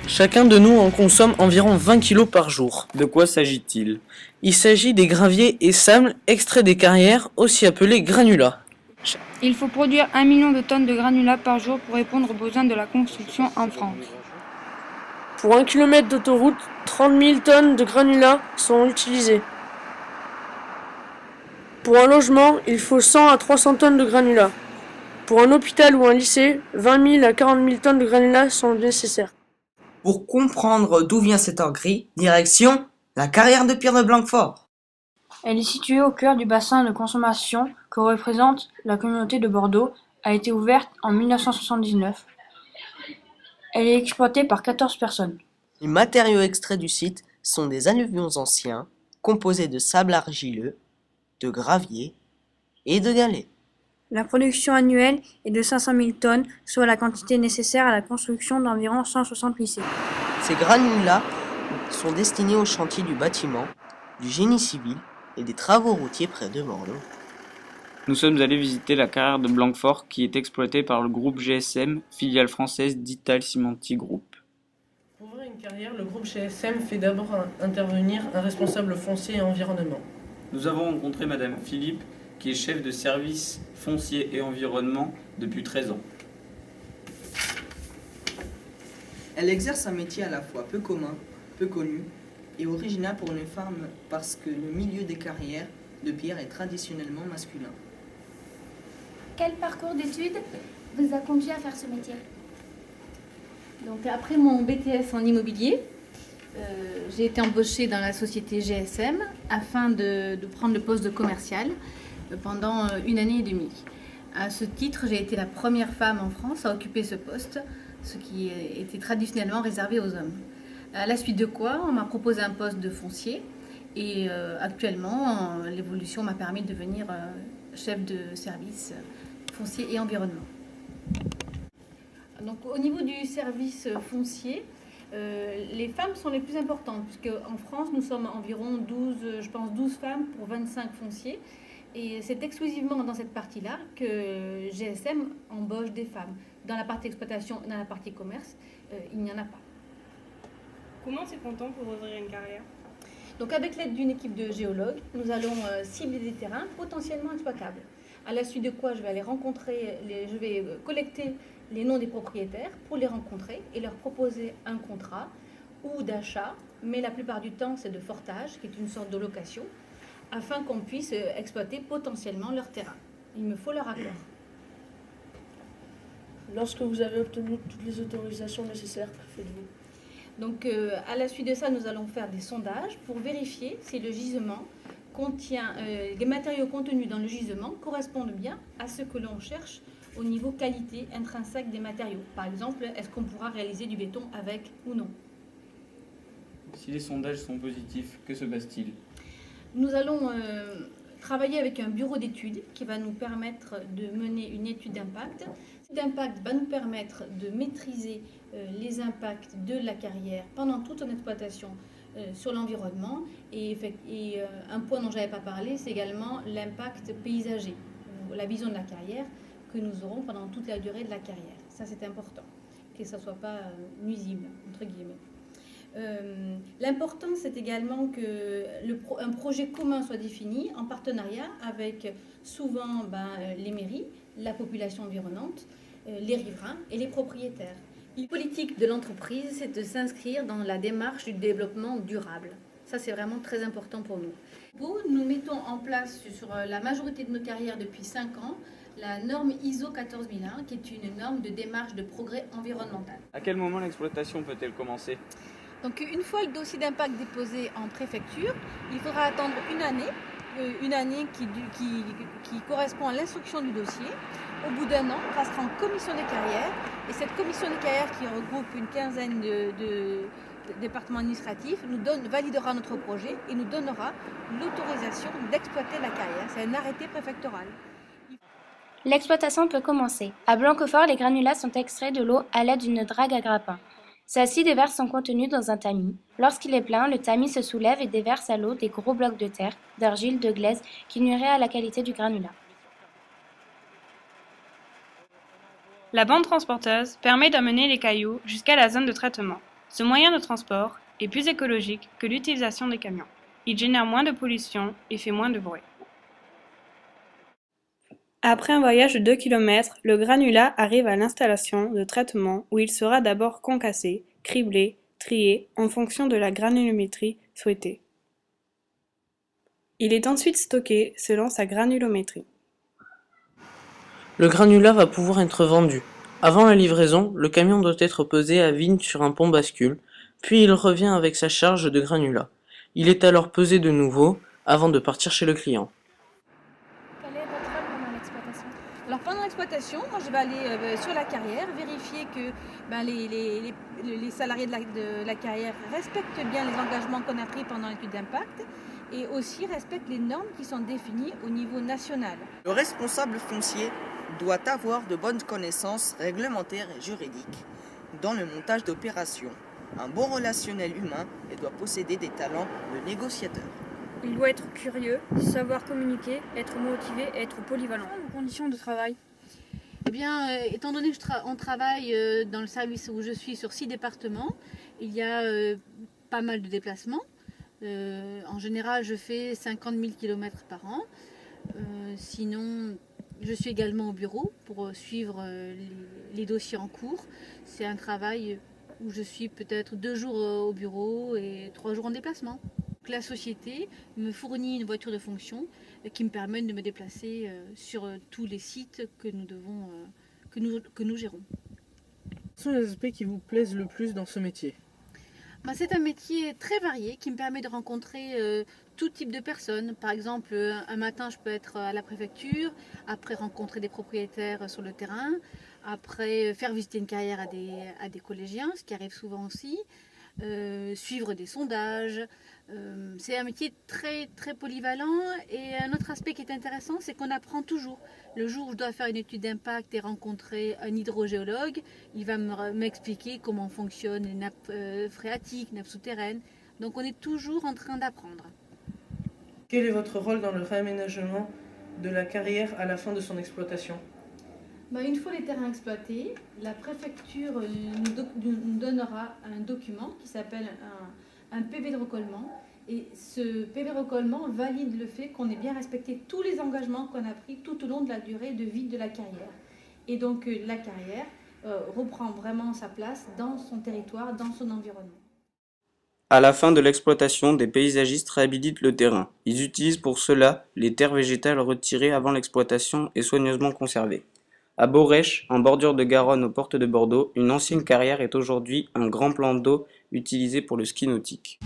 Chacun de nous en consomme environ 20 kg par jour. De quoi s'agit-il? Il s'agit des graviers et sables extraits des carrières, aussi appelés granulats. Il faut produire 1 million de tonnes de granulats par jour pour répondre aux besoins de la construction en France. Pour 1 km d'autoroute, 30 000 tonnes de granulats sont utilisées. Pour un logement, il faut 100 à 300 tonnes de granulats. Pour un hôpital ou un lycée, 20 000 à 40 000 tonnes de granulats sont nécessaires. Pour comprendre d'où vient cet or gris, direction la carrière de pierre de Blanquefort. Elle est située au cœur du bassin de consommation que représente la communauté de Bordeaux, a été ouverte en 1979. Elle est exploitée par 14 personnes. Les matériaux extraits du site sont des alluvions anciens, composés de sable argileux, de gravier et de galets. La production annuelle est de 500 000 tonnes, soit la quantité nécessaire à la construction d'environ 160 lycées. Ces granulats sont destinés aux chantiers du bâtiment, du génie civil et des travaux routiers près de Bordeaux. Nous sommes allés visiter la carrière de Blanquefort qui est exploitée par le groupe GSM, filiale française d'Italcimenti Group. Pour ouvrir une carrière, le groupe GSM fait d'abord intervenir un responsable foncier et environnement. Nous avons rencontré Madame Philippe, qui est chef de service foncier et environnement depuis 13 ans. Elle exerce un métier à la fois peu commun, peu connu et original pour une femme parce que le milieu des carrières de pierre est traditionnellement masculin. Quel parcours d'études vous a conduit à faire ce métier? Donc après mon BTS en immobilier, j'ai été embauchée dans la société GSM afin de prendre le poste de commercial pendant 1 année et demie. À ce titre, j'ai été la première femme en France à occuper ce poste, ce qui était traditionnellement réservé aux hommes. À la suite de quoi, on m'a proposé un poste de foncier et actuellement, l'évolution m'a permis de devenir chef de service foncier et environnement. Donc au niveau du service foncier, les femmes sont les plus importantes puisque en France, nous sommes environ 12 femmes pour 25 fonciers. Et c'est exclusivement dans cette partie-là que GSM embauche des femmes. Dans la partie exploitation, dans la partie commerce, il n'y en a pas. Comment c'est content pour ouvrir une carrière? Donc avec l'aide d'une équipe de géologues, nous allons cibler des terrains potentiellement exploitables. À la suite de quoi je vais aller je vais collecter les noms des propriétaires pour les rencontrer et leur proposer un contrat ou d'achat, mais la plupart du temps c'est de fortage, qui est une sorte de location, afin qu'on puisse exploiter potentiellement leur terrain. Il me faut leur accord. Lorsque vous avez obtenu toutes les autorisations nécessaires, que faites-vous? Donc à la suite de ça, nous allons faire des sondages pour vérifier si le gisement contient, les matériaux contenus dans le gisement correspondent bien à ce que l'on cherche au niveau qualité intrinsèque des matériaux. Par exemple, est-ce qu'on pourra réaliser du béton avec ou non? Si les sondages sont positifs, que se passe-t-il? Nous allons travailler avec un bureau d'études qui va nous permettre de mener une étude d'impact. L'étude d'impact va nous permettre de maîtriser les impacts de la carrière pendant toute son exploitation sur l'environnement. Et un point dont je n'avais pas parlé, c'est également l'impact paysager, la vision de la carrière que nous aurons pendant toute la durée de la carrière. Ça, c'est important, que ça ne soit pas nuisible, entre guillemets. L'important, c'est également qu'un projet commun soit défini en partenariat avec souvent les mairies, la population environnante, les riverains et les propriétaires. La politique de l'entreprise, c'est de s'inscrire dans la démarche du développement durable. Ça, c'est vraiment très important pour nous. Nous mettons en place sur la majorité de nos carrières depuis 5 ans la norme ISO 14001, qui est une norme de démarche de progrès environnemental. À quel moment l'exploitation peut-elle commencer? Donc une fois le dossier d'impact déposé en préfecture, il faudra attendre une année qui correspond à l'instruction du dossier. Au bout d'1 an, on passera en commission des carrières et cette commission des carrières qui regroupe une quinzaine de départements administratifs validera notre projet et nous donnera l'autorisation d'exploiter la carrière. C'est un arrêté préfectoral. L'exploitation peut commencer. À Blanquefort, les granulats sont extraits de l'eau à l'aide d'une drague à grappin. Celle-ci déverse son contenu dans un tamis. Lorsqu'il est plein, le tamis se soulève et déverse à l'eau des gros blocs de terre, d'argile, de glaise qui nuiraient à la qualité du granulat. La bande transporteuse permet d'amener les cailloux jusqu'à la zone de traitement. Ce moyen de transport est plus écologique que l'utilisation des camions. Il génère moins de pollution et fait moins de bruit. Après un voyage de 2 km, le granulat arrive à l'installation de traitement où il sera d'abord concassé, criblé, trié en fonction de la granulométrie souhaitée. Il est ensuite stocké selon sa granulométrie. Le granulat va pouvoir être vendu. Avant la livraison, le camion doit être posé à vide sur un pont bascule, puis il revient avec sa charge de granulat. Il est alors pesé de nouveau avant de partir chez le client. Quel est votre rôle pendant l'exploitation? Alors pendant l'exploitation, moi je vais aller sur la carrière, vérifier que les salariés de la carrière respectent bien les engagements qu'on a pris pendant l'étude d'impact et aussi respectent les normes qui sont définies au niveau national. Le responsable foncier doit avoir de bonnes connaissances réglementaires et juridiques dans le montage d'opérations, un bon relationnel humain et doit posséder des talents de négociateur. Il doit être curieux, savoir communiquer, être motivé et être polyvalent. Les conditions de travail. Eh bien, étant donné que on travaille dans le service où je suis sur 6 départements, il y a pas mal de déplacements. En général, je fais 50 000 km par an. Sinon, je suis également au bureau pour suivre les dossiers en cours. C'est un travail où je suis peut-être 2 jours au bureau et 3 jours en déplacement. La société me fournit une voiture de fonction qui me permet de me déplacer sur tous les sites que nous gérons. Quels sont les aspects qui vous plaisent le plus dans ce métier? C'est un métier très varié qui me permet de rencontrer tout type de personnes. Par exemple, un matin, je peux être à la préfecture, après rencontrer des propriétaires sur le terrain, après faire visiter une carrière à des collégiens, ce qui arrive souvent aussi, suivre des sondages. C'est un métier très, très polyvalent et un autre aspect qui est intéressant, c'est qu'on apprend toujours. Le jour où je dois faire une étude d'impact et rencontrer un hydrogéologue, il va m'expliquer comment fonctionnent les nappes phréatiques, nappes souterraines. Donc on est toujours en train d'apprendre. Quel est votre rôle dans le réaménagement de la carrière à la fin de son exploitation? Une fois les terrains exploités, la préfecture nous donnera un document qui s'appelle un PV de recollement. Et ce PV recollement valide le fait qu'on ait bien respecté tous les engagements qu'on a pris tout au long de la durée de vie de la carrière. Et donc la carrière reprend vraiment sa place dans son territoire, dans son environnement. À la fin de l'exploitation, des paysagistes réhabilitent le terrain. Ils utilisent pour cela les terres végétales retirées avant l'exploitation et soigneusement conservées. À Borèche, en bordure de Garonne aux portes de Bordeaux, une ancienne carrière est aujourd'hui un grand plan d'eau utilisé pour le ski nautique.